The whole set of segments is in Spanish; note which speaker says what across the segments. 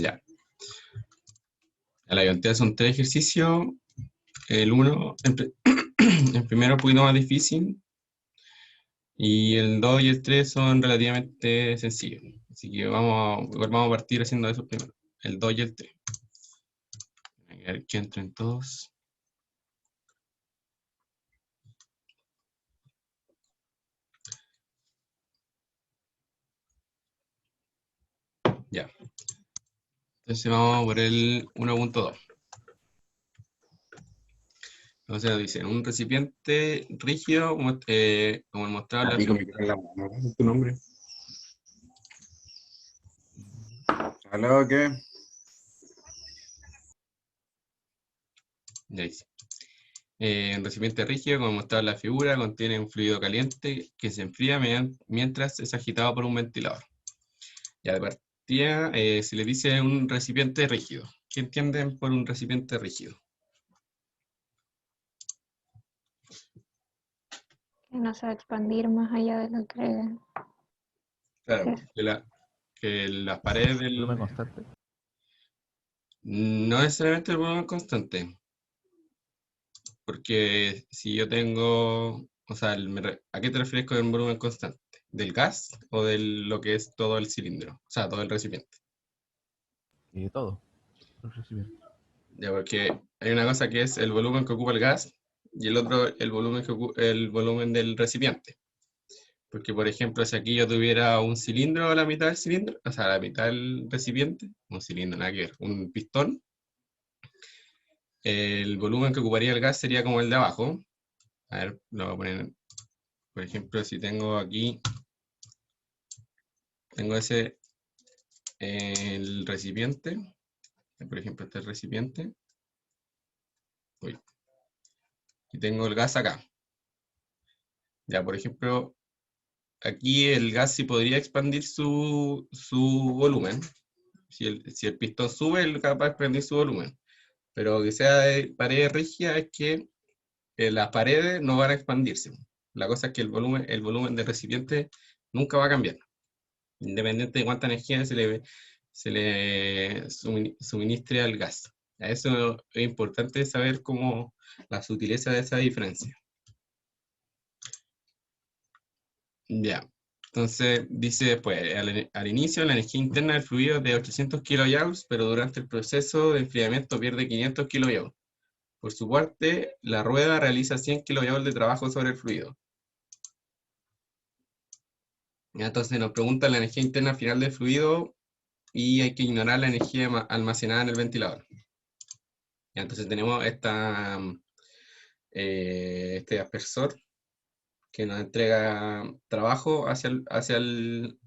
Speaker 1: Ya. La cantidad son 3 ejercicios. El 1, el primero un poquito más difícil. Y el 2 y el 3 son relativamente sencillos. Así que igual vamos a partir haciendo eso primero. El 2 y el 3. A ver que entren todos. Ya. Entonces vamos por el 1.2. Entonces nos dice, un recipiente rígido, como el mostrado en la
Speaker 2: Pico,
Speaker 1: figura.
Speaker 2: me queda en la mano. ¿Cuál es tu nombre? ¿Aló qué?
Speaker 1: Ya dice. Un recipiente rígido, como mostrado en la figura, contiene un fluido caliente que se enfría mientras es agitado por un ventilador. Ya de partida, se le dice un recipiente rígido. ¿Qué entienden por un recipiente rígido?
Speaker 3: Que no se va a expandir más allá de lo que...
Speaker 1: Claro,
Speaker 3: Sí.
Speaker 1: que las paredes
Speaker 4: Volumen constante.
Speaker 1: no necesariamente el volumen constante, porque si yo tengo, o sea, ¿a qué te refieres con el volumen constante? ¿Del gas o de lo que es todo el cilindro? O sea, todo el recipiente.
Speaker 4: Y todo. El recipiente.
Speaker 1: Ya, porque hay una cosa que es el volumen que ocupa el gas y el otro el volumen el volumen del recipiente. Porque, por ejemplo, si aquí yo tuviera un cilindro a la mitad del cilindro, o sea, a la mitad del recipiente, un cilindro, nada que ver, un pistón, el volumen que ocuparía el gas sería como el de abajo. A ver, lo voy a poner, por ejemplo, si tengo aquí, tengo el recipiente, por ejemplo, este es el recipiente, uy, y tengo el gas acá. Ya, por ejemplo, aquí el gas sí podría expandir su volumen. Si el pistón sube, él es capaz de expandir su volumen. Pero que sea de pared rígida es que las paredes no van a expandirse. La cosa es que el volumen del recipiente nunca va a cambiar, independiente de cuánta energía se le suministre al gas. A eso es importante saber cómo la sutileza de esa diferencia. Ya. Entonces, dice después, al inicio la energía interna del fluido es de 800 kJ, pero durante el proceso de enfriamiento pierde 500 kJ. Por su parte, la rueda realiza 100 kJ de trabajo sobre el fluido. Ya, entonces nos pregunta la energía interna final del fluido y hay que ignorar la energía almacenada en el ventilador. Ya, entonces tenemos este aspersor que nos entrega trabajo hacia el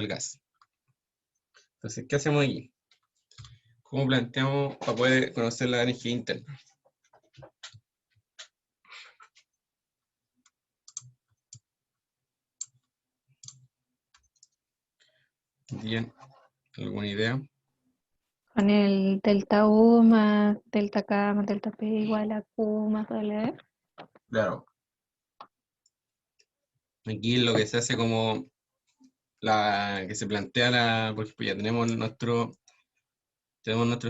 Speaker 1: gas. Entonces, ¿qué hacemos aquí? ¿Cómo planteamos para poder conocer la energía interna? ¿Bien? ¿Alguna idea?
Speaker 3: Con el delta U más delta K más delta P igual a Q más W.
Speaker 1: Claro. Aquí lo que se hace como que se plantea por ejemplo, ya tenemos nuestro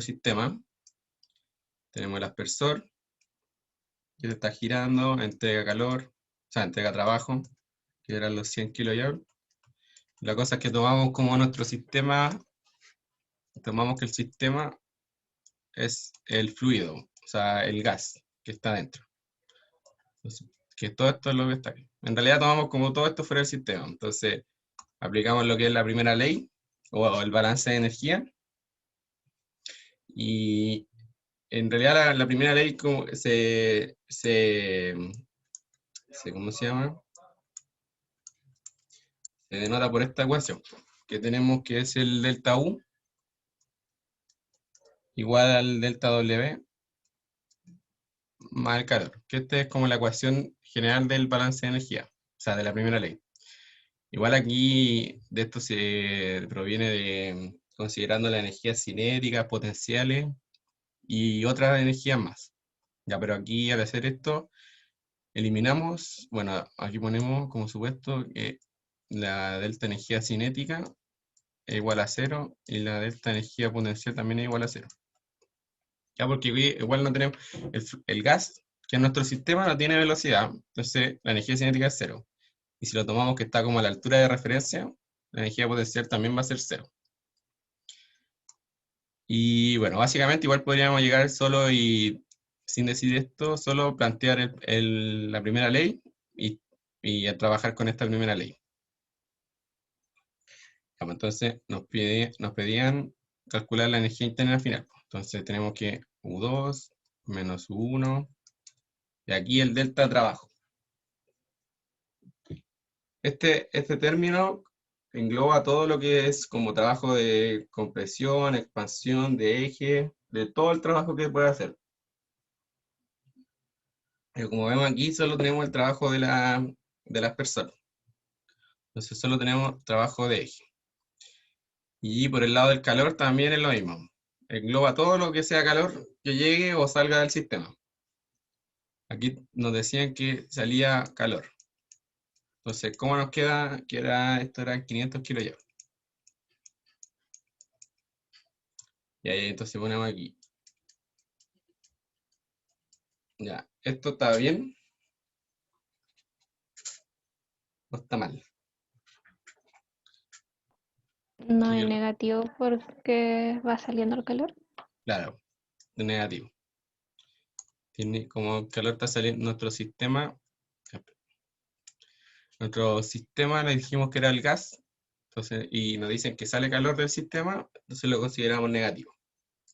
Speaker 1: sistema, tenemos el aspersor, que se está girando, entrega calor, o sea, entrega trabajo, que eran los 100 kJ. La cosa es que tomamos como nuestro sistema, tomamos que el sistema es el fluido, o sea, el gas que está dentro. Entonces, que todo esto es lo que está aquí. En realidad tomamos como todo esto fuera del sistema. Entonces, aplicamos lo que es la primera ley, o el balance de energía, y en realidad la primera ley como ¿cómo se llama? Se denota por esta ecuación, que tenemos que es el delta U igual al delta W más el calor, que esta es como la ecuación general del balance de energía, o sea, de la primera ley. Igual aquí de esto se proviene de considerando las energías cinéticas, potenciales y otras energías más. Ya, pero aquí al hacer esto, eliminamos, bueno, aquí ponemos como supuesto que la delta energía cinética es igual a 0 y la delta energía potencial también es igual a 0. Ya, porque igual no tenemos el gas, que es nuestro sistema, no tiene velocidad, entonces la energía cinética es 0. Y si lo tomamos que está como a la altura de referencia, la energía potencial también va a ser 0. Y bueno, básicamente igual podríamos llegar solo y sin decir esto, solo plantear la primera ley y a trabajar con esta primera ley. Entonces nos pedían calcular la energía interna final. Entonces tenemos que U2 menos U1, y aquí el delta de trabajo. Este término engloba todo lo que es como trabajo de compresión, expansión, de eje, de todo el trabajo que puede hacer. Pero como vemos aquí, solo tenemos el trabajo de las personas. Entonces solo tenemos trabajo de eje. Y por el lado del calor también es lo mismo. Engloba todo lo que sea calor que llegue o salga del sistema. Aquí nos decían que salía calor. Entonces, ¿cómo nos queda? Esto eran 500 kilojoules. Y ahí entonces ponemos aquí. Ya, ¿esto está bien? ¿O está mal?
Speaker 3: No
Speaker 1: Aquí
Speaker 3: es
Speaker 1: yo-
Speaker 3: negativo porque va saliendo el calor.
Speaker 1: Claro, es negativo. Como el calor está saliendo nuestro sistema le dijimos que era el gas, entonces, y nos dicen que sale calor del sistema, entonces lo consideramos negativo.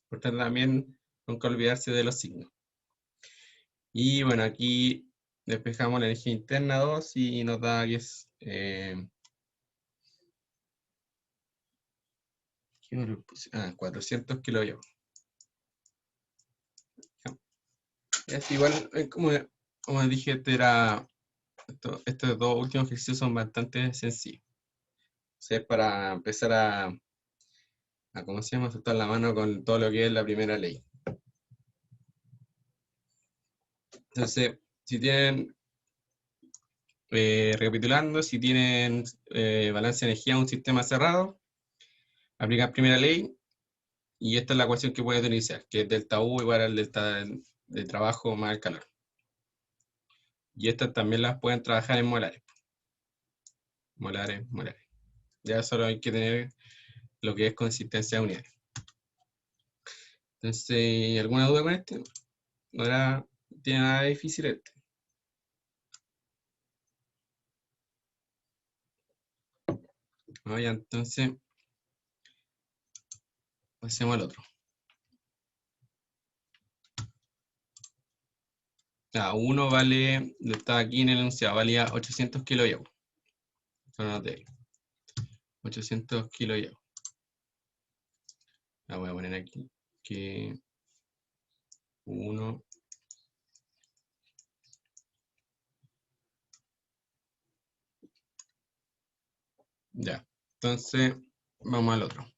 Speaker 1: Por tanto, también nunca olvidarse de los signos. Y bueno, aquí despejamos la energía interna 2 y nos da que es... ¿qué me lo puse? 400 kilojoules. Es igual, como dije, estos dos últimos ejercicios son bastante sencillos. O sea, es para empezar ¿cómo se llama? Soltar la mano con todo lo que es la primera ley. Entonces, si tienen, recapitulando, si tienen balance de energía en un sistema cerrado, aplican primera ley, y esta es la ecuación que puede utilizar, que es delta U igual al delta de trabajo más el calor. Y estas también las pueden trabajar en molares. Molares. Ya solo hay que tener lo que es consistencia de unidades. Entonces, ¿alguna duda con este? No tiene nada difícil este. Ya, entonces, pasemos al otro. Uno vale, está aquí en el enunciado, valía 800 kilojoules. Eso no te 800 kilojoules. La voy a poner aquí, que 1. Ya, entonces, vamos al otro.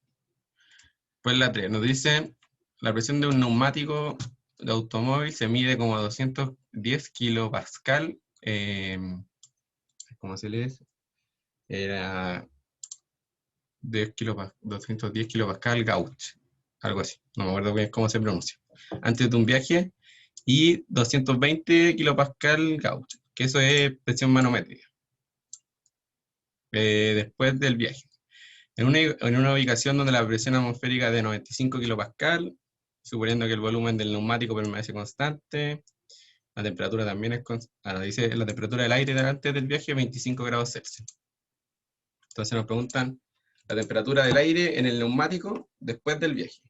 Speaker 1: Pues la 3, nos dice, la presión de un neumático de automóvil se mide como 210 kilopascal, ¿cómo se lee eso? Era 210 kilopascal gauge, algo así, no me acuerdo bien cómo se pronuncia, antes de un viaje, y 220 kilopascal gauge, que eso es presión manométrica, después del viaje. En una ubicación donde la presión atmosférica es de 95 kilopascal, suponiendo que el volumen del neumático permanece constante, la temperatura también es constante, dice la temperatura del aire antes del viaje 25 grados Celsius. Entonces nos preguntan la temperatura del aire en el neumático después del viaje.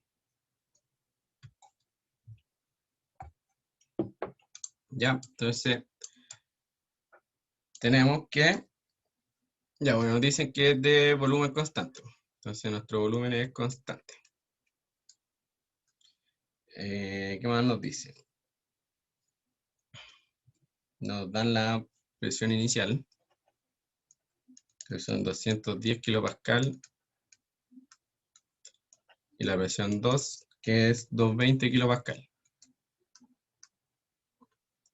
Speaker 1: Ya, entonces tenemos que, ya bueno, nos dicen que es de volumen constante. Entonces nuestro volumen es constante. ¿Qué más nos dicen? Nos dan la presión inicial, que son 210 kilopascal, y la presión 2, que es 220 kilopascal.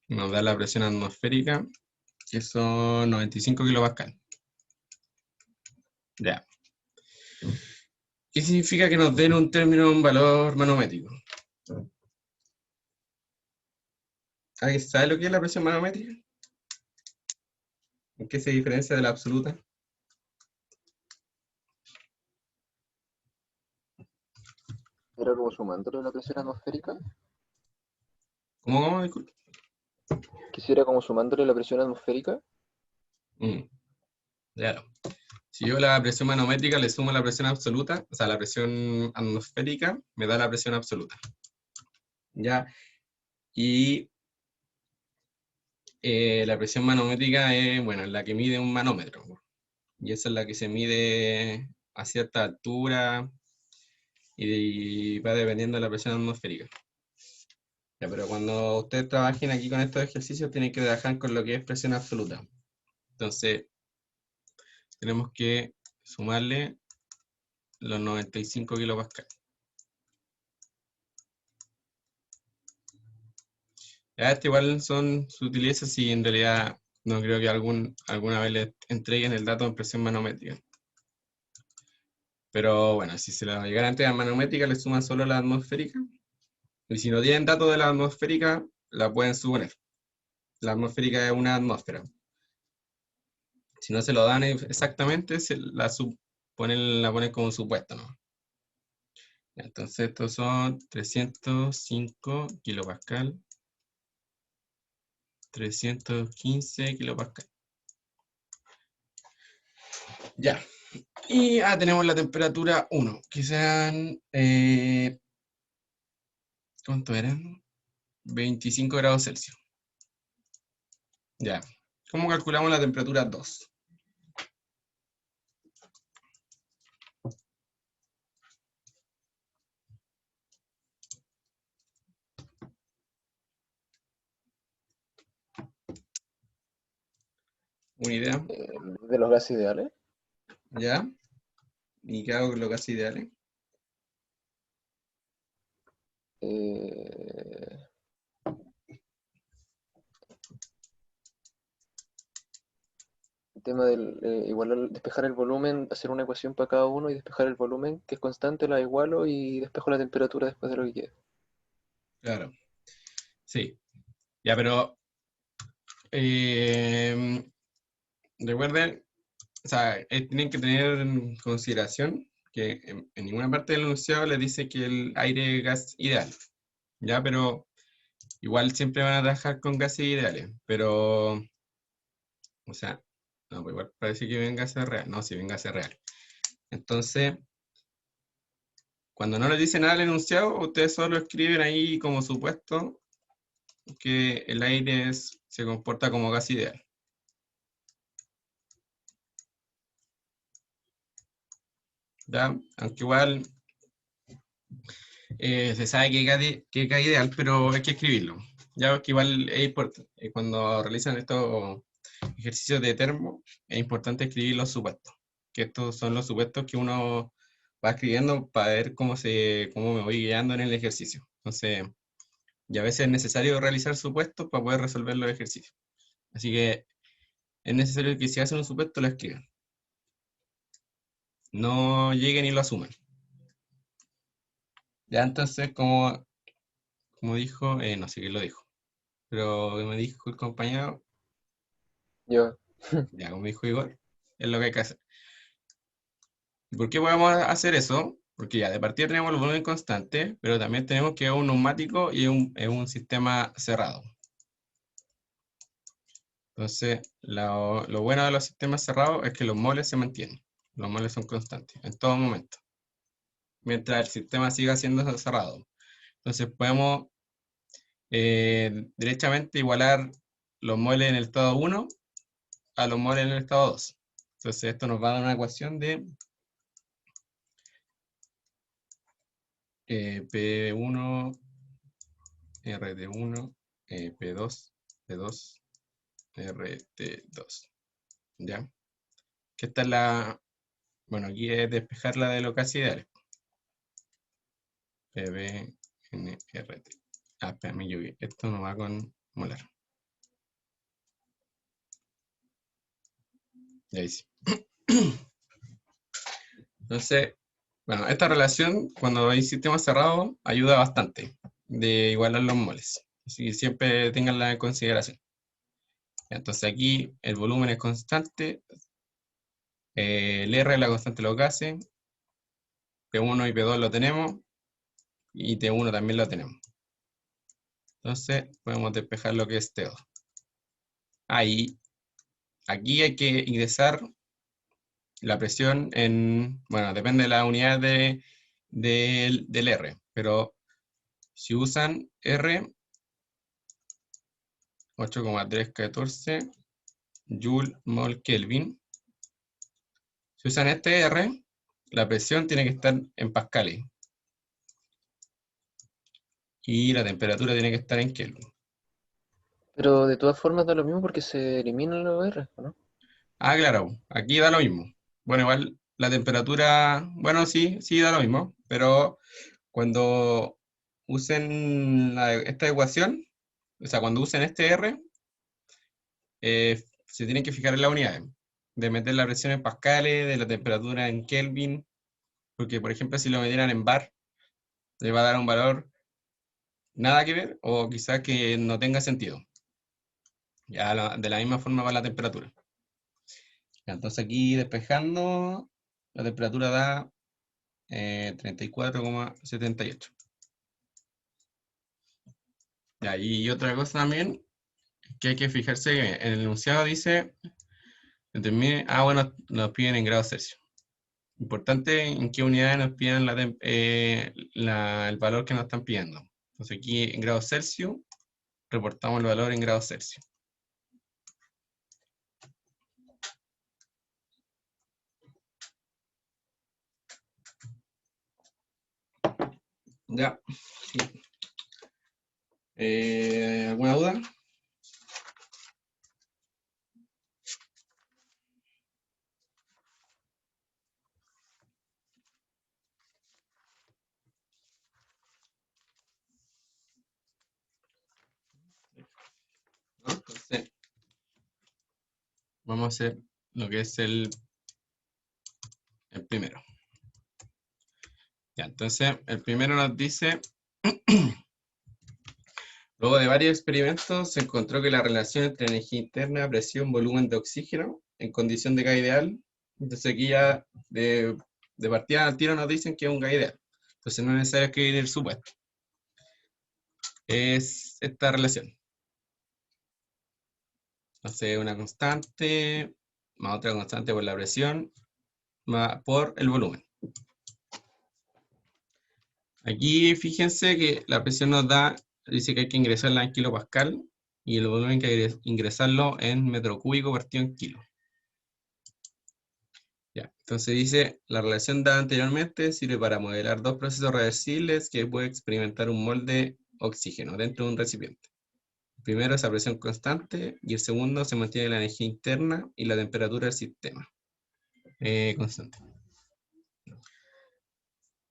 Speaker 1: Nos da la presión atmosférica, que son 95 kilopascal. Ya. ¿Qué significa que nos den un término, un valor manométrico? ¿Alguien sabe lo que es la presión manométrica? ¿En qué se diferencia de la absoluta?
Speaker 5: ¿Era como sumándole la presión atmosférica?
Speaker 1: ¿Cómo? Disculpe.
Speaker 5: ¿Quisiera como sumándole la presión atmosférica?
Speaker 1: Claro. Si yo la presión manométrica le sumo la presión absoluta, o sea, la presión atmosférica, me da la presión absoluta. ¿Ya? Y la presión manométrica es, bueno, la que mide un manómetro. Y esa es la que se mide a cierta altura y va dependiendo de la presión atmosférica. Ya, pero cuando ustedes trabajen aquí con estos ejercicios, tienen que trabajar con lo que es presión absoluta. Entonces, tenemos que sumarle los 95 kilopascales. Ya, este igual son sutilezas y en realidad no creo que alguna vez les entreguen el dato en presión manométrica. Pero bueno, si se la llegan a entregar manométrica, le suman solo la atmosférica. Y si no tienen datos de la atmosférica, la pueden suponer. La atmosférica es una atmósfera. Si no se lo dan exactamente, la ponen como un supuesto, ¿no? Entonces estos son 305 kilopascal, 315 kilopascal. Ya. Y tenemos la temperatura 1, que sean, ¿cuánto eran? 25 grados Celsius. Ya. ¿Cómo calculamos la temperatura 2? ¿Una idea?
Speaker 5: ¿De los gases ideales?
Speaker 1: ¿Ya? ¿Y qué hago con los gases ideales?
Speaker 5: Eh, el tema del igualar, despejar el volumen, hacer una ecuación para cada uno y despejar el volumen, que es constante, la igualo y despejo la temperatura después de lo que quede.
Speaker 1: Claro. Sí. Ya, pero recuerden, o sea, tienen que tener en consideración que en ninguna parte del enunciado les dice que el aire es gas ideal. Ya, pero igual siempre van a trabajar con gases ideales. Pero, o sea, no, pues igual parece que ven gases real. No, si ven gases real. Entonces, cuando no les dice nada al enunciado, ustedes solo escriben ahí como supuesto que el aire se comporta como gas ideal. ¿Ya? Aunque igual se sabe que es gas ideal, pero hay que escribirlo. Ya que igual es importante. Cuando realizan estos ejercicios de termo, es importante escribir los supuestos. Que estos son los supuestos que uno va escribiendo para ver cómo me voy guiando en el ejercicio. Entonces, y a veces es necesario realizar supuestos para poder resolver los ejercicios. Así que es necesario que si hacen un supuesto lo escriban. No lleguen y lo asuman. Ya entonces, como dijo, no sé quién lo dijo, pero me dijo el compañero,
Speaker 5: Yo,
Speaker 1: ya como dijo Igor, es lo que hay que hacer. ¿Y por qué podemos hacer eso? Porque ya de partida tenemos el volumen constante, pero también tenemos que es un neumático y es un sistema cerrado. Entonces, lo bueno de los sistemas cerrados es que los moles se mantienen. Los moles son constantes en todo momento, mientras el sistema siga siendo cerrado. Entonces podemos derechamente igualar los moles en el estado 1 a los moles en el estado 2. Entonces esto nos va a dar una ecuación de P1, RT1, P2, P2, RT2. ¿Ya? Que esta es bueno, aquí es despejarla de los gases ideales. PBNRT. Espera, me equivoqué. Esto no va con molar. Ya hice. Entonces, Bueno, esta relación, cuando hay sistemas cerrados, ayuda bastante de igualar los moles. Así que siempre tenganla en consideración. Entonces aquí el volumen es constante, el R es la constante de los gases, P1 y P2 lo tenemos, y T1 también lo tenemos. Entonces podemos despejar lo que es T2. Ahí, aquí hay que ingresar la presión en, bueno, depende de la unidad del R, pero si usan R, 8,314 Joule mol Kelvin. Si usan este R, la presión tiene que estar en pascales. Y la temperatura tiene que estar en Kelvin.
Speaker 5: Pero de todas formas da lo mismo porque se eliminan los R, ¿no?
Speaker 1: Ah, claro, aquí da lo mismo. Bueno, igual la temperatura, bueno, sí, sí da lo mismo, pero cuando usen esta ecuación, o sea, cuando usen este R, se tienen que fijar en las unidades, de meter la presión en pascales, de la temperatura en Kelvin, porque por ejemplo si lo metieran en bar, le va a dar un valor nada que ver, o quizás que no tenga sentido. Ya de la misma forma va la temperatura. Ya, entonces aquí despejando, la temperatura da 34,78. Ya, y otra cosa también que hay que fijarse que en el enunciado dice, determine, bueno, nos piden en grados Celsius. Importante en qué unidades nos piden el valor que nos están pidiendo. Entonces aquí en grados Celsius, reportamos el valor en grados Celsius. Ya. Sí. ¿Alguna duda? ¿No? Entonces, vamos a hacer lo que es el primero. Ya, entonces, el primero nos dice, luego de varios experimentos, se encontró que la relación entre energía interna, presión, volumen de oxígeno, en condición de gas ideal, entonces aquí ya de partida al tiro nos dicen que es un gas ideal. Entonces no es necesario escribir el supuesto. Es esta relación. Entonces una constante, más otra constante por la presión, más por el volumen. Aquí fíjense que la presión nos da, dice que hay que ingresarla en kilopascal y el volumen hay que ingresarlo en metro cúbico partido en kilo. Ya, entonces dice, la relación dada anteriormente sirve para modelar dos procesos reversibles que puede experimentar un molde oxígeno dentro de un recipiente. El primero es a presión constante y el segundo se mantiene la energía interna y la temperatura del sistema constante.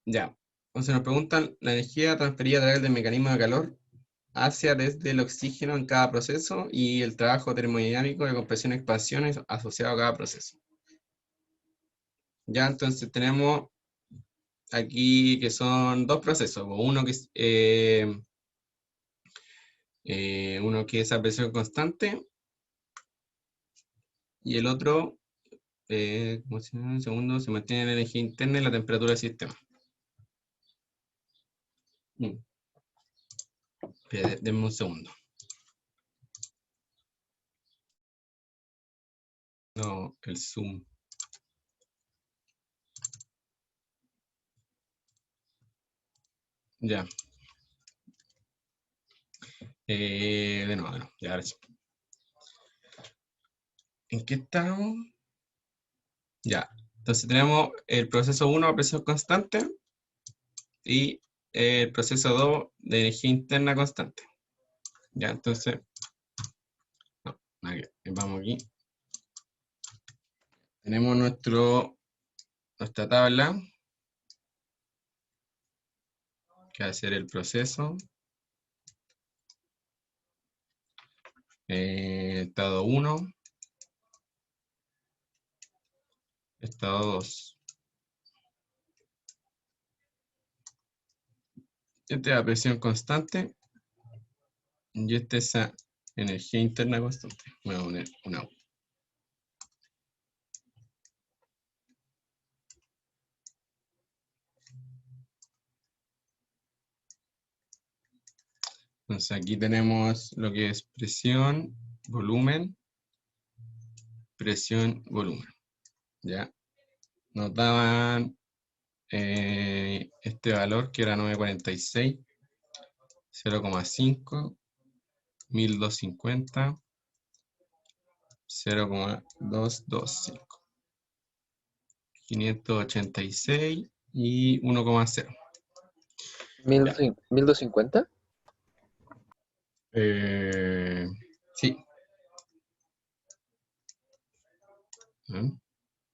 Speaker 1: Ya, entonces nos preguntan, la energía transferida a través del mecanismo de calor hacia desde el oxígeno en cada proceso y el trabajo termodinámico de compresión y expansión asociado a cada proceso. Ya, entonces tenemos aquí que son dos procesos. Uno que es a presión constante y el otro, ¿cómo se llama? El segundo, se mantiene la energía interna y la temperatura del sistema. Denme un segundo. No, el zoom. Ya. De nuevo, ya ahora sí. ¿En qué estamos? Ya. Entonces tenemos el proceso 1 a presión constante y el proceso 2 de energía interna constante. Ya, entonces, no, vamos aquí. Tenemos nuestra tabla, que va a ser el proceso. Estado 1. Estado 2. Esta es la presión constante y esta es esa energía interna constante. Voy a poner una U. Entonces aquí tenemos lo que es presión, volumen, ¿ya? Nos daban este valor que era 946, 0,5, 1250, 0,225, 586 y 1,0. Ya.
Speaker 5: 1250.
Speaker 1: Sí.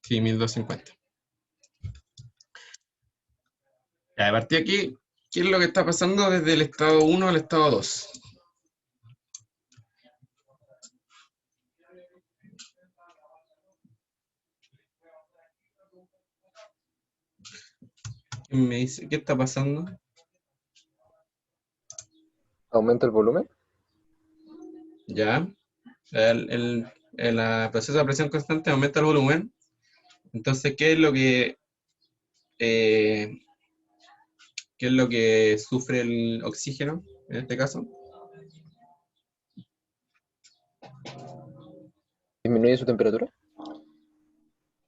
Speaker 1: Sí, 1250. Ya, a partir de aquí, ¿qué es lo que está pasando desde el estado 1 al estado 2? ¿Quién me dice qué está pasando?
Speaker 5: Aumenta el volumen.
Speaker 1: Ya. El proceso de presión constante aumenta el volumen. Entonces, eh, ¿qué es lo que sufre el oxígeno en este caso?
Speaker 5: Disminuye su temperatura.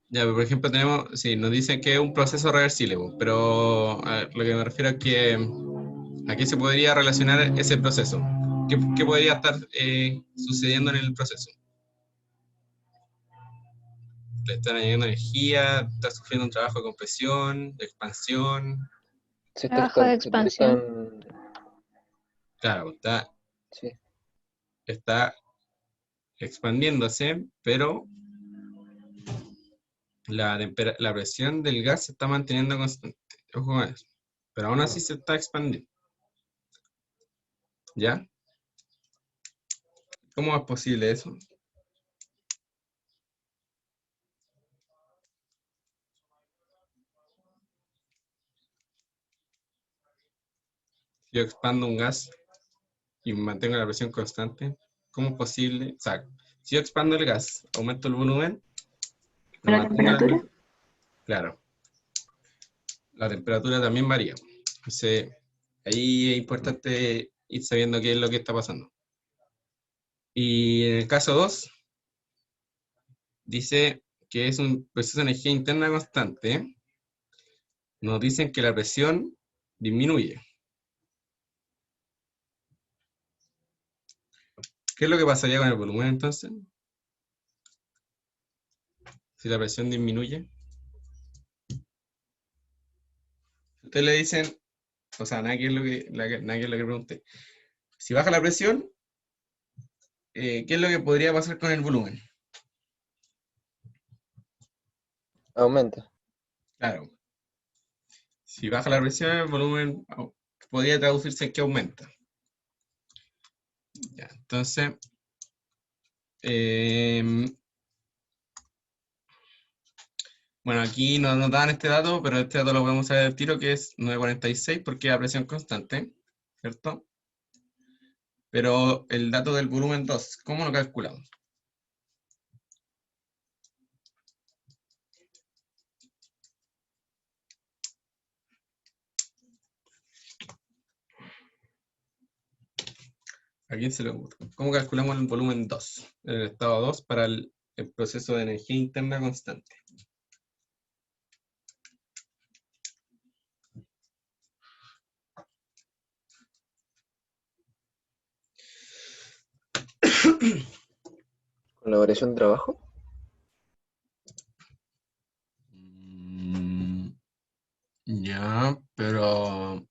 Speaker 1: Ya, por ejemplo, sí, nos dicen que es un proceso reversible, pero lo que me refiero es que ¿a qué se podría relacionar ese proceso? ¿Qué podría estar sucediendo en el proceso? Le están añadiendo energía, está sufriendo un trabajo de compresión, de expansión.
Speaker 3: Trabajo de expansión.
Speaker 1: Claro,
Speaker 5: Sí.
Speaker 1: está expandiéndose, pero la presión del gas se está manteniendo constante. Ojo con eso. Pero aún así se está expandiendo. ¿Ya? ¿Cómo es posible eso? Si yo expando un gas y mantengo la presión constante, ¿cómo es posible? O sea, si yo expando el gas, aumento el volumen, lo
Speaker 3: ¿La
Speaker 1: mantengo
Speaker 3: temperatura?
Speaker 1: claro, la temperatura también varía. Entonces, ahí es importante ir sabiendo qué es lo que está pasando. Y en el caso 2, dice que es un proceso de energía interna constante. Nos dicen que la presión disminuye. ¿Qué es lo que pasaría con el volumen entonces? Si la presión disminuye. Ustedes le dicen, o sea, nada que es lo que, nada que es lo que pregunté. Si baja la presión, ¿qué es lo que podría pasar con el volumen?
Speaker 5: Aumenta.
Speaker 1: Claro, si baja la presión, el volumen podría traducirse en que aumenta. Ya, entonces, bueno, aquí no nos dan este dato, pero este dato lo podemos saber al tiro, que es 946, porque es a presión constante, ¿cierto? Pero el dato del volumen 2, ¿cómo lo calculamos? ¿A quién se le ocurre? ¿Cómo calculamos el volumen 2? El estado 2 para el proceso de energía interna constante.
Speaker 5: Con la variación de trabajo.
Speaker 1: Ya, pero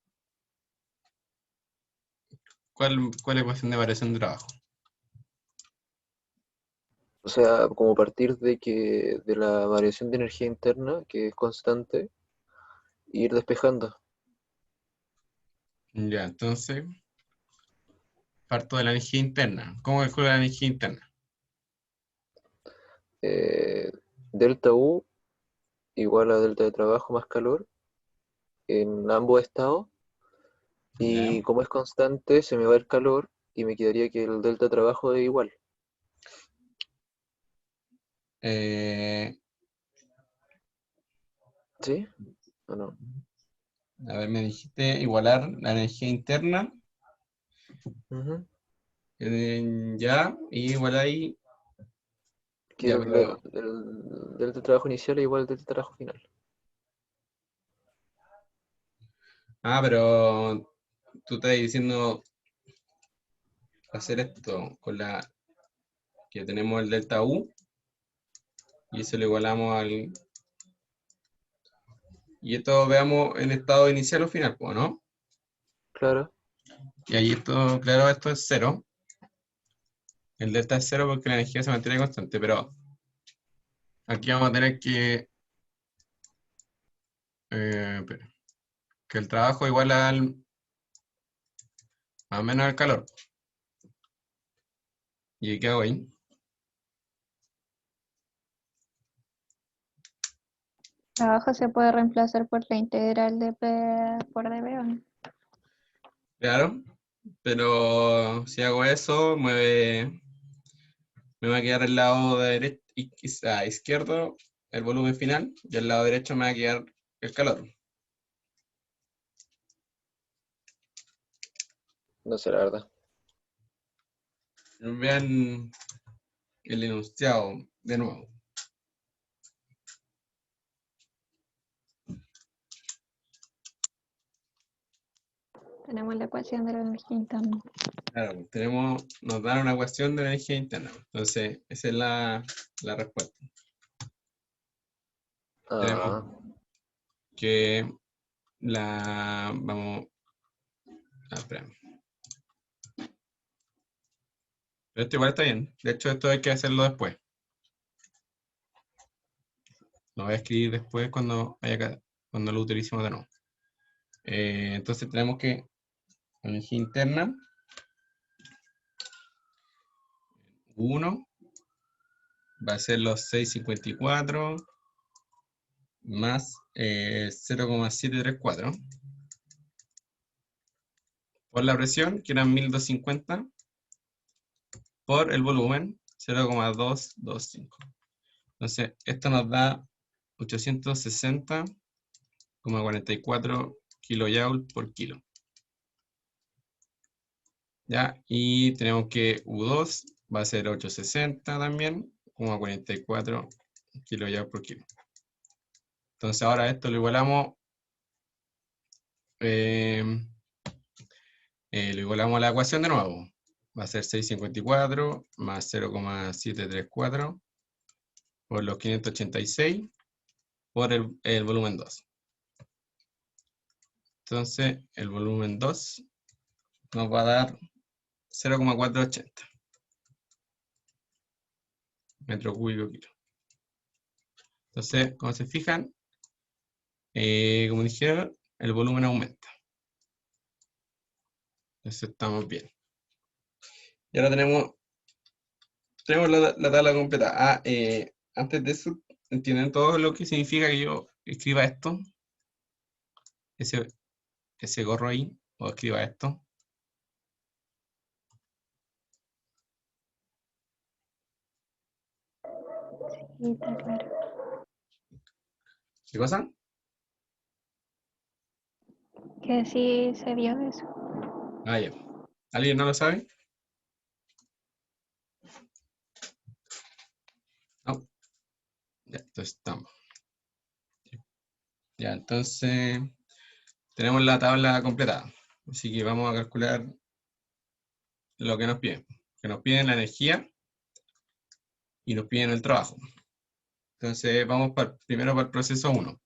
Speaker 1: ¿cuál es la ecuación de variación de trabajo?
Speaker 5: O sea, como partir de la variación de energía interna, que es constante, e ir despejando.
Speaker 1: Ya, entonces, parto de la energía interna. ¿Cómo calculo la energía interna?
Speaker 5: Delta U igual a delta de trabajo más calor en ambos estados, Y
Speaker 1: Ya.
Speaker 5: como es constante, se me va el calor y me quedaría que el delta trabajo es igual.
Speaker 1: Eh,
Speaker 5: ¿Sí? ¿O no?
Speaker 1: a ver, me dijiste igualar la energía interna.
Speaker 5: Ujú.
Speaker 1: Ya, y igual ahí.
Speaker 5: Que
Speaker 1: Ya, pero.
Speaker 5: el delta trabajo inicial es igual al delta trabajo final.
Speaker 1: Ah, pero tú estás diciendo hacer esto con la que tenemos el delta U y eso lo igualamos al. Y esto veamos en estado inicial o final, pues, ¿no?
Speaker 5: Claro.
Speaker 1: Y ahí esto, claro, esto es cero. El delta es cero porque la energía se mantiene constante, pero aquí vamos a tener espera, que el trabajo igual al más o menos al calor. ¿Y qué hago ahí?
Speaker 3: Abajo se puede reemplazar por la integral de P por dB, ¿o no?
Speaker 1: Claro, pero si hago eso, me va a quedar el lado de izquierdo el volumen final y el lado derecho me va a quedar el calor.
Speaker 5: No sé, la verdad.
Speaker 1: Vean el enunciado de nuevo.
Speaker 3: Tenemos la ecuación de la energía interna.
Speaker 1: Claro, nos dan una ecuación de energía interna. Entonces, esa es la respuesta. Tenemos
Speaker 5: Ah,
Speaker 1: que vamos, espera. Pero esto igual está bien. De hecho, esto hay que hacerlo después. Lo voy a escribir después cuando lo utilicemos de nuevo. Entonces tenemos que energía interna 1 va a ser los 654 más 0,734 por la presión, que eran 1250, por el volumen 0,225. Entonces, esto nos da 860,44 kilojoules por kilo. ¿Ya? Y tenemos que U2 va a ser 860 también, como 44 kilojoules por kilo. Entonces ahora esto lo igualamos, eh, lo igualamos a la ecuación de nuevo. Va a ser 654 más 0,734 por los 586 por el volumen 2. Entonces el volumen 2 nos va a dar 0,480 metros cúbicos kilo. Entonces, como se fijan, como dijeron, el volumen aumenta. Entonces estamos bien. Y ahora tenemos la tabla completa. Antes de eso, ¿entienden todo lo que significa que yo escriba esto? Ese, ese gorro ahí, o escriba esto.
Speaker 3: Sí, está claro.
Speaker 1: ¿Qué cosa?
Speaker 3: Que sí se vio eso.
Speaker 1: Ah, ya. ¿Alguien no lo sabe? No. Ya, entonces estamos. Ya, entonces tenemos la tabla completada. Así que vamos a calcular lo que nos piden. Que nos piden la energía y nos piden el trabajo. Entonces vamos primero para el proceso 1.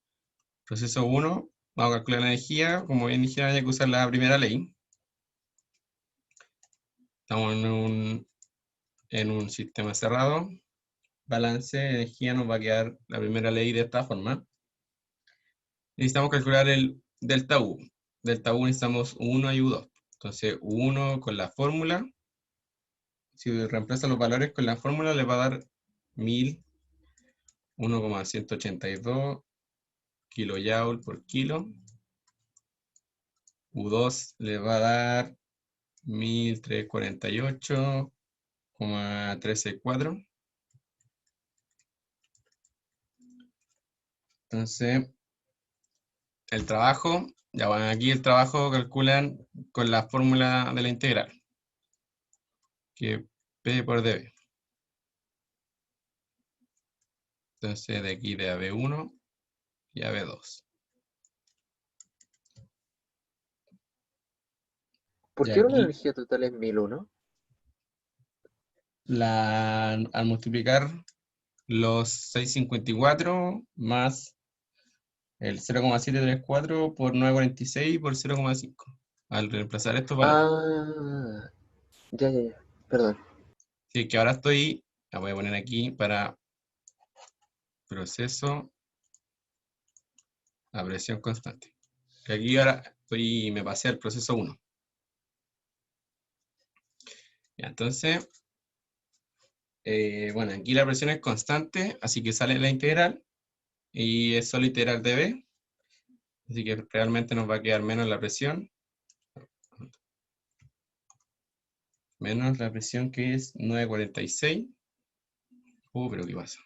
Speaker 1: Proceso 1, vamos a calcular la energía. Como bien dijeron, hay que usar la primera ley. Estamos en un sistema cerrado. Balance de energía nos va a quedar la primera ley de esta forma. Necesitamos calcular el delta U. Delta U necesitamos U1 y U2. Entonces U1 con la fórmula, si reemplaza los valores con la fórmula, le va a dar 1000, 1,182 kilojoules por kilo. U2 le va a dar 1348,364. Entonces, el trabajo, ya bueno, aquí el trabajo calculan con la fórmula de la integral, que es P por dB. Entonces, de aquí de AB1 y AB2.
Speaker 5: ¿Por
Speaker 1: Y
Speaker 5: qué una
Speaker 1: aquí,
Speaker 5: energía total es 1001?
Speaker 1: al multiplicar los 654 más el 0,734 por 946 por 0,5. Al reemplazar estos valores.
Speaker 5: Ah, ya. Perdón.
Speaker 1: Así que ahora la voy a poner aquí para proceso a presión constante. Que aquí ahora me pasé al proceso 1. Ya, entonces, bueno, aquí la presión es constante, así que sale la integral y es solo integral de B. Así que realmente nos va a quedar menos la presión. Menos la presión que es 946. Pero ¿qué pasa?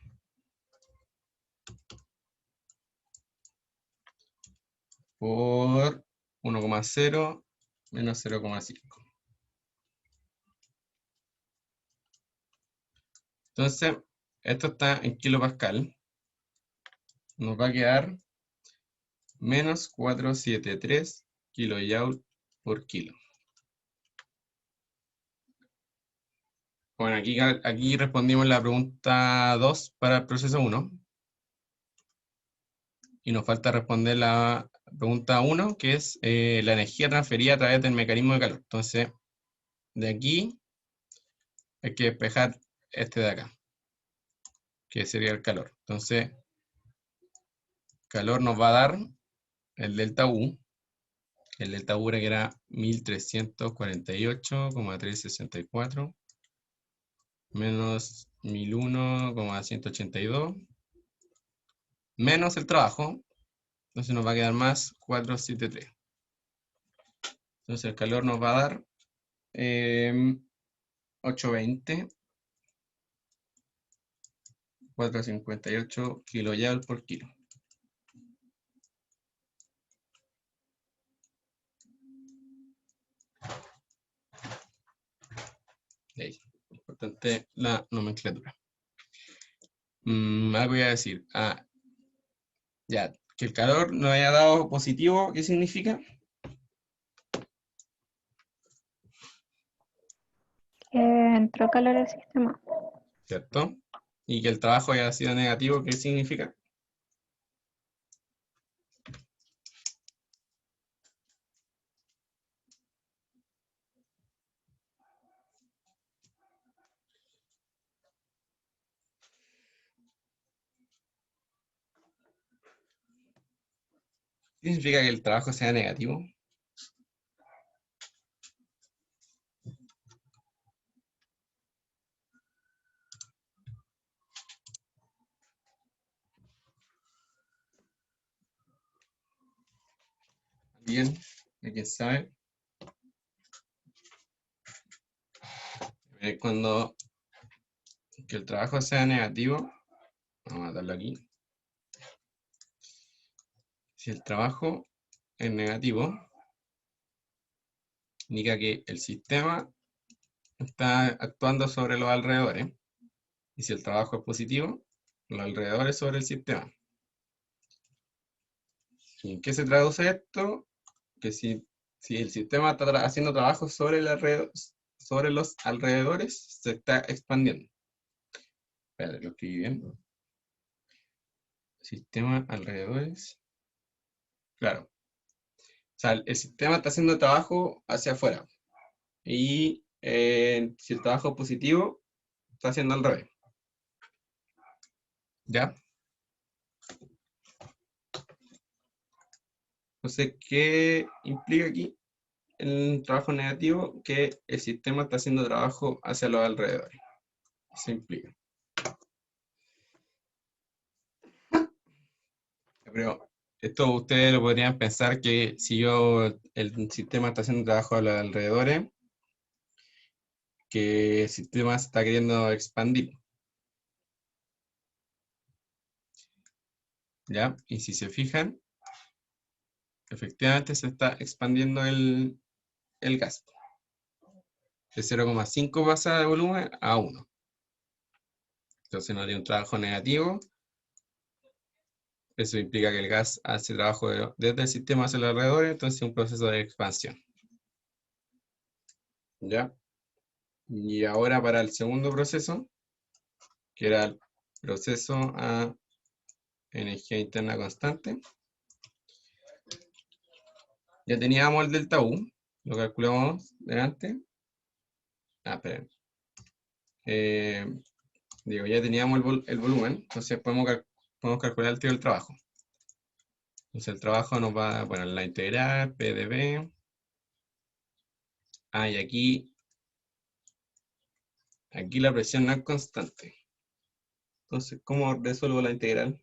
Speaker 1: Por 1,0 menos 0,5. Entonces, esto está en kilopascal. Nos va a quedar menos 473 kilojoule por kilo. Bueno, aquí respondimos la pregunta 2 para el proceso 1. Y nos falta responder la pregunta 1, que es la energía transferida a través del mecanismo de calor. Entonces, de aquí hay que despejar este de acá, que sería el calor. Entonces, calor nos va a dar el delta U. El delta U era que era 1348,364 menos 1001,182 menos el trabajo. Entonces nos va a quedar más 473. Entonces el calor nos va a dar 820, 458 kilojoule por kilo. Ahí. Importante la nomenclatura. Algo voy a decir. Ya, que el calor nos haya dado positivo, ¿qué significa?
Speaker 3: Que entró calor al sistema.
Speaker 1: ¿Cierto? Y que el trabajo haya sido negativo, ¿qué significa? ¿Qué significa que el trabajo sea negativo? ¿Alguien? ¿Alguien sabe? Cuando que el trabajo sea negativo, vamos a darlo aquí. Si el trabajo es negativo, indica que el sistema está actuando sobre los alrededores. Y si el trabajo es positivo, los alrededores sobre el sistema. ¿Y en qué se traduce esto? Que si el sistema está haciendo trabajo sobre los alrededores, se está expandiendo. Espera, lo escribí bien. Sistema alrededores. Claro. O sea, el sistema está haciendo trabajo hacia afuera. Y si el trabajo es positivo, está haciendo al revés. ¿Ya? Entonces, ¿qué implica aquí el trabajo negativo? Que el sistema está haciendo trabajo hacia los alrededores. Eso implica. Pero esto ustedes lo podrían pensar que si el sistema está haciendo trabajo a los alrededores, que el sistema se está queriendo expandir. ¿Ya? Y si se fijan, efectivamente se está expandiendo el gas. De 0,5 pasa de volumen a 1. Entonces no tiene un trabajo negativo. Eso implica que el gas hace trabajo desde el sistema hacia los alrededores, entonces es un proceso de expansión. ¿Ya? Y ahora para el segundo proceso, que era el proceso a energía interna constante. Ya teníamos el delta U, lo calculamos delante. Esperen. Digo, ya teníamos el volumen, entonces podemos calcular el tiro del trabajo. Entonces el trabajo nos va a poner la integral, P de B. Y aquí la presión no es constante. Entonces, ¿cómo resuelvo la integral?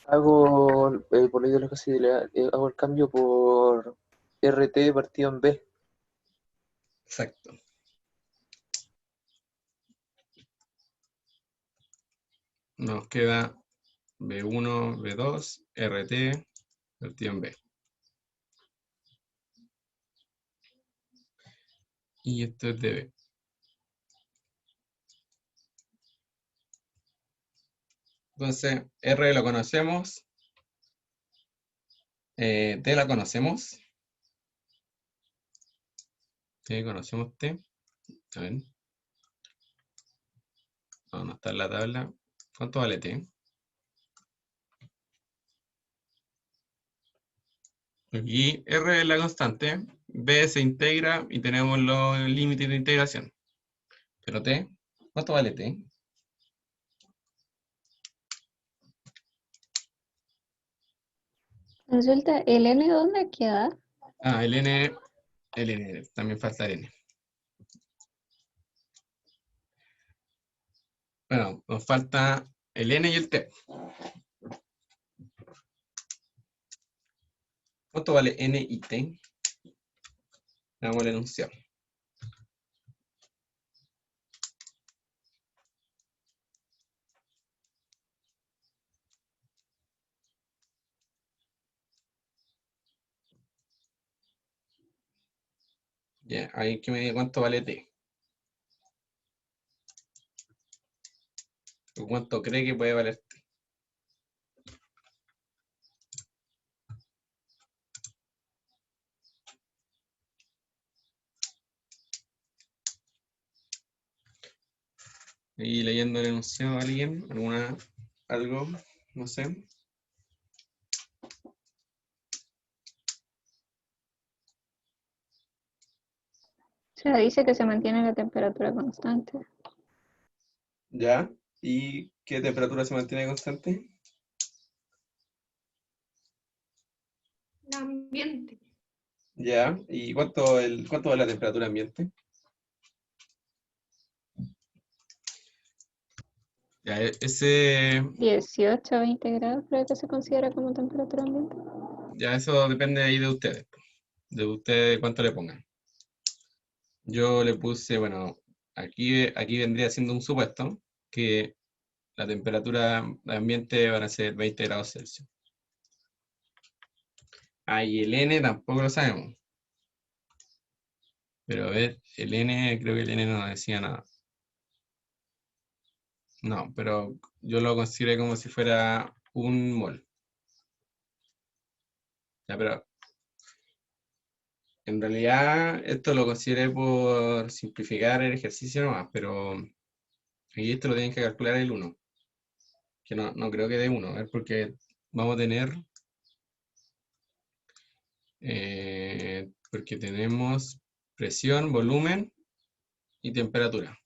Speaker 5: Hago, por ley de la facilidad, hago el cambio por RT partido en B.
Speaker 1: Exacto. Nos queda B1, B2, RT, partido en B. Y esto es de B. Entonces, R lo conocemos. T la conocemos. T conocemos T. A ver. No está en la tabla. ¿Cuánto vale T? Y R es la constante. B se integra y tenemos los límites de integración. Pero T, ¿cuánto vale T?
Speaker 3: Consulta, ¿el N dónde queda?
Speaker 1: El N, también falta el N. Bueno, nos falta el N y el T. ¿Cuánto vale N y T? Vamos al enunciado. Ya, hay que medir cuánto vale T. O cuánto cree que puede valer T. Y leyendo el enunciado, ¿alguien? ¿Algo? No sé.
Speaker 3: O sea, dice que se mantiene la temperatura constante.
Speaker 1: Ya. ¿Y qué temperatura se mantiene constante?
Speaker 6: El ambiente.
Speaker 1: Ya. ¿Y cuánto vale la temperatura ambiente? Ya, ese
Speaker 3: 18 a 20 grados creo que se considera como temperatura ambiente.
Speaker 1: Ya eso depende ahí de ustedes cuánto le pongan. Yo le puse, bueno, aquí vendría siendo un supuesto que la temperatura de ambiente van a ser 20 grados Celsius. Y el N tampoco lo sabemos. Pero a ver, el N, creo que el N no decía nada. No, pero yo lo consideré como si fuera un mol. Ya, pero en realidad esto lo consideré por simplificar el ejercicio nomás, pero aquí esto lo tienen que calcular el 1. Que no creo que dé 1, porque vamos a tener, porque tenemos presión, volumen y temperatura.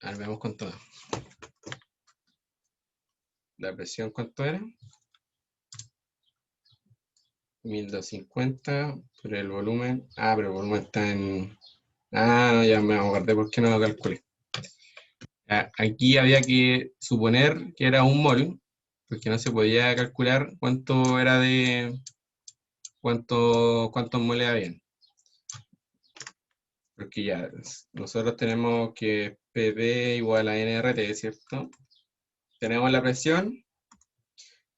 Speaker 1: A ver, veamos cuánto da. La presión, ¿cuánto era? 1250 por el volumen. Ah, pero el volumen está en... Ah, no, ya me acordé por qué no lo calculé. Aquí había que suponer que era un mol, porque no se podía calcular cuánto era de... cuántos moles habían. Porque ya nosotros tenemos que PV igual a NRT, ¿cierto? Tenemos la presión.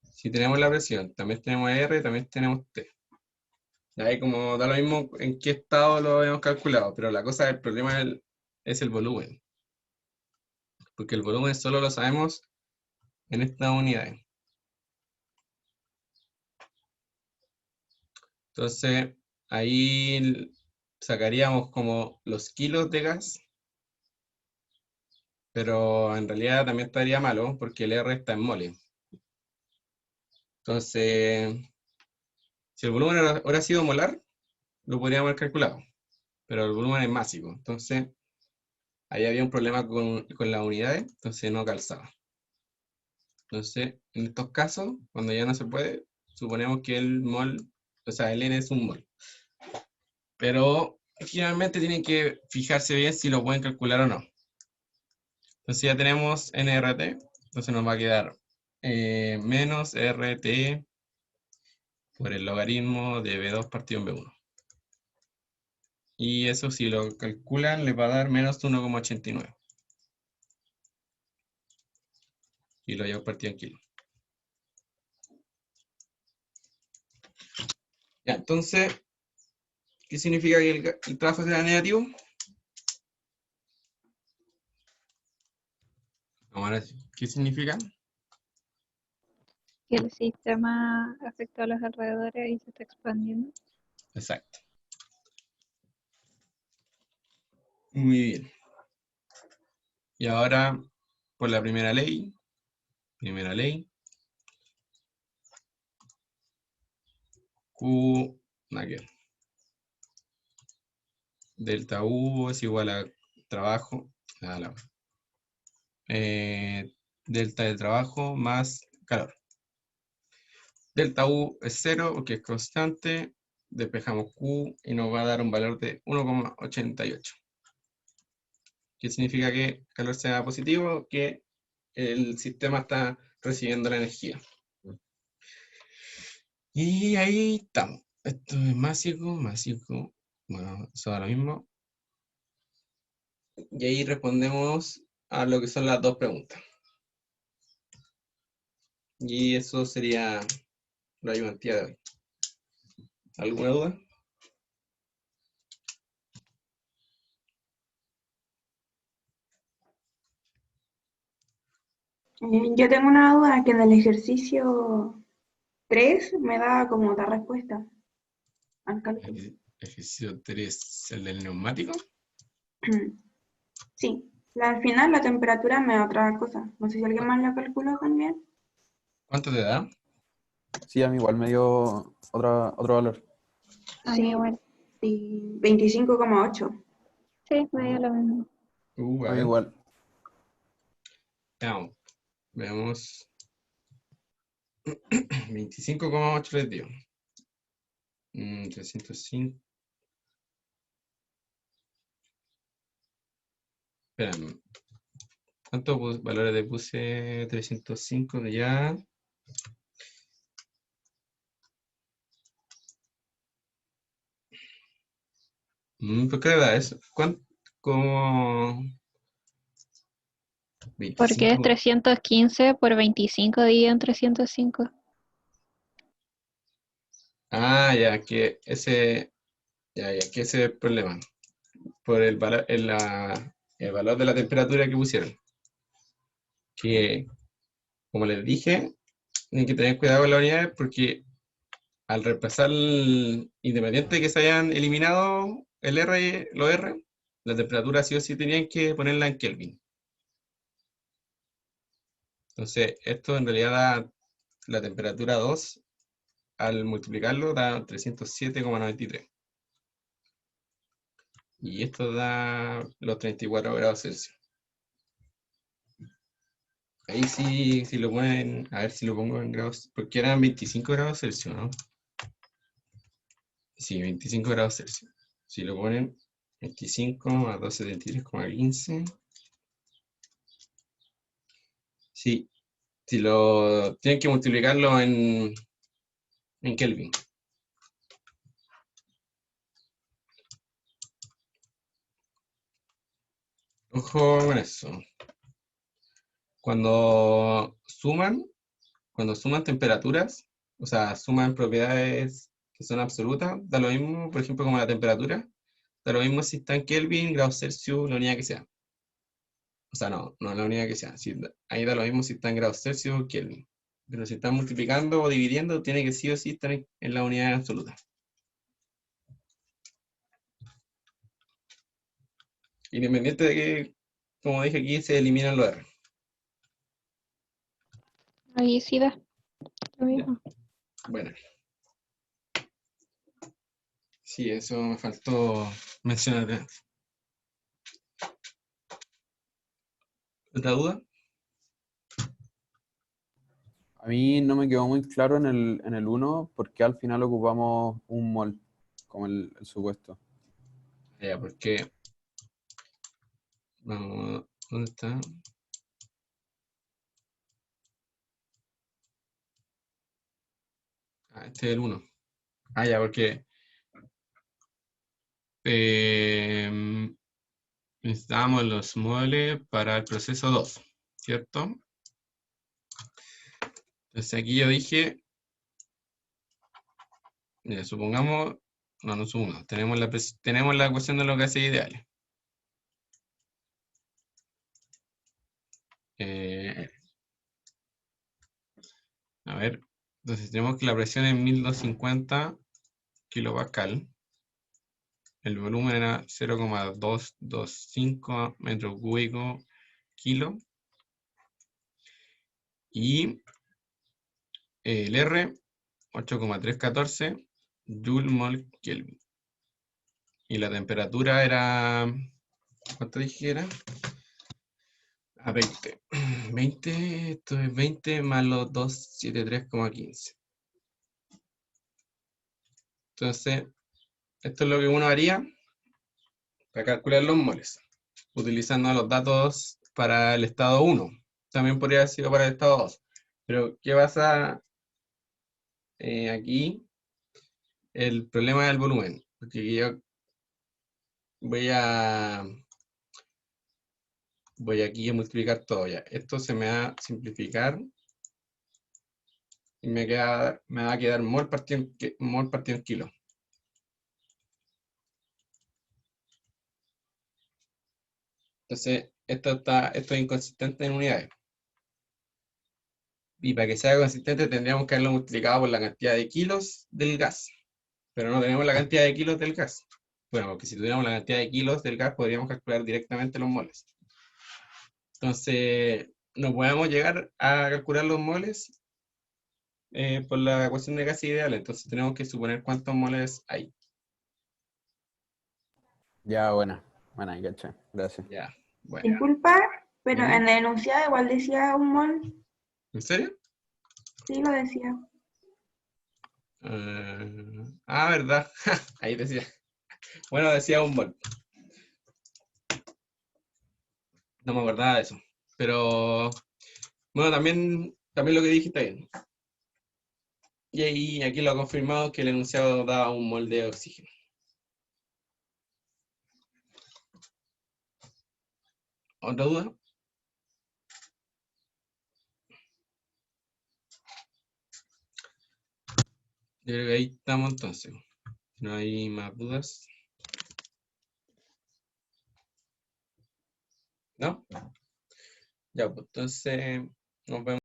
Speaker 1: Si tenemos la presión, también tenemos R, también tenemos T. Ahí como da lo mismo en qué estado lo habíamos calculado, pero la cosa, el problema es el volumen. Porque el volumen solo lo sabemos en estas unidades. Entonces, ahí sacaríamos como los kilos de gas, pero en realidad también estaría malo porque el R está en mole. Entonces, si el volumen hubiera sido molar, lo podríamos haber calculado, pero el volumen es másico. Entonces, ahí había un problema con las unidades, entonces no calzaba. Entonces, en estos casos, cuando ya no se puede, suponemos que el mol, o sea, el N es un mol. Pero finalmente tienen que fijarse bien si lo pueden calcular o no. Entonces ya tenemos NRT, entonces nos va a quedar menos RT por el logaritmo de B2 partido en B1. Y eso si lo calculan les va a dar menos 1,89. Y lo llevo partido en kilo. Ya, entonces, ¿qué significa que el trabajo sea negativo? Ahora, ¿qué significa?
Speaker 3: Que el sistema afecta a los alrededores y se está expandiendo.
Speaker 1: Exacto. Muy bien. Y ahora, por la primera ley. Q, delta U es igual a trabajo, delta de trabajo más calor. Delta U es 0 porque es constante, despejamos Q y nos va a dar un valor de 1,88. ¿Qué significa que el calor sea positivo? Que el sistema está recibiendo la energía. Y ahí estamos. Esto es másico. Bueno, eso da lo mismo. Y ahí respondemos a lo que son las dos preguntas. Y eso sería la ayudantía de hoy. ¿Alguna duda?
Speaker 7: Yo tengo una duda que en el ejercicio 3 me da como otra respuesta al cálculo.
Speaker 1: Ejercicio 3, el del neumático.
Speaker 7: Sí, al final la temperatura me da otra cosa. No sé si alguien más la calculó también.
Speaker 1: ¿Cuánto te da?
Speaker 2: Sí, a mí igual me dio otro valor.
Speaker 3: A
Speaker 7: Sí.
Speaker 3: mí igual.
Speaker 7: Y 25,8.
Speaker 3: Sí, me dio lo mismo.
Speaker 1: A
Speaker 2: A mí
Speaker 1: ver,
Speaker 2: igual.
Speaker 1: veamos. 25,8 les dio. 305. Espérame. ¿Cuántos valores le puse? 305 de ya. ¿Por qué le da eso? ¿Cuánto? Como...
Speaker 3: Porque es
Speaker 1: 25.
Speaker 3: 315 por 25 días en 305.
Speaker 1: Ah, ya, que ese... Ya, que ese es el problema. Por el valor, el valor de la temperatura que pusieron. Que, como les dije, tienen que tener cuidado con las unidades porque al reemplazar, independiente de que se hayan eliminado el R, los R, la temperatura sí o sí tenían que ponerla en Kelvin. Entonces, esto en realidad da la temperatura 2, al multiplicarlo da 307,93. Y esto da los 34 grados Celsius. Ahí sí, si lo ponen, a ver si lo pongo en grados, porque eran 25 grados Celsius, ¿no? Sí, 25 grados Celsius. Si lo ponen 25 a 273,15. Sí, si lo tienen que multiplicarlo en Kelvin. Ojo con eso. Cuando suman temperaturas, o sea, suman propiedades que son absolutas, da lo mismo, por ejemplo, como la temperatura, da lo mismo si está en Kelvin, grados Celsius, la unidad que sea. O sea, no la unidad que sea. Ahí da lo mismo si está en grados Celsius o Kelvin. Pero si están multiplicando o dividiendo, tiene que sí o sí estar en la unidad absoluta. Independiente de que, como dije aquí, se eliminan los R.
Speaker 3: Ahí sí da lo mismo.
Speaker 1: Bueno. Sí, eso me faltó mencionar antes. ¿Otra duda?
Speaker 2: A mí no me quedó muy claro en el 1 por qué al final ocupamos un mol como el supuesto.
Speaker 1: Ya, porque... Vamos, ¿dónde está? Este es el 1. Ya, porque necesitábamos los moles para el proceso 2, ¿cierto? Entonces aquí yo dije, supongamos, no supongamos, tenemos la ecuación de los gases ideales. A ver, entonces tenemos que la presión es 1250 kilopascal. El volumen era 0,225 metros cúbicos kilo. Y el R, 8,314 Joule mol Kelvin. Y la temperatura era, ¿cuánto dije que era? 20. 20, esto es 20 más los 273,15. Entonces, esto es lo que uno haría para calcular los moles, utilizando los datos para el estado 1. También podría haber sido para el estado 2. Pero, ¿qué pasa aquí? El problema del volumen. Porque yo voy aquí a multiplicar todo ya. Esto se me va a simplificar y me va a quedar mol partido en kilo. Entonces, esto es inconsistente en unidades. Y para que sea consistente tendríamos que haberlo multiplicado por la cantidad de kilos del gas. Pero no tenemos la cantidad de kilos del gas. Bueno, porque si tuviéramos la cantidad de kilos del gas podríamos calcular directamente los moles. Entonces, no podemos llegar a calcular los moles por la ecuación de gas ideal. Entonces tenemos que suponer cuántos moles hay.
Speaker 2: Ya, buena, ahí caché, gracias.
Speaker 1: Ya, bueno.
Speaker 7: Disculpa, pero
Speaker 1: Ujú.
Speaker 7: en el enunciado igual decía un mol.
Speaker 1: ¿En serio?
Speaker 7: Sí, lo decía.
Speaker 1: ¿Verdad? Ahí decía. Bueno, decía un mol. No me acordaba de eso. Pero, bueno, también lo que dije está bien. Y ahí, aquí lo ha confirmado que el enunciado da un mol de oxígeno. ¿Otra duda? Yo creo que ahí estamos entonces. No hay más dudas. ¿No? Ya, pues entonces nos vemos.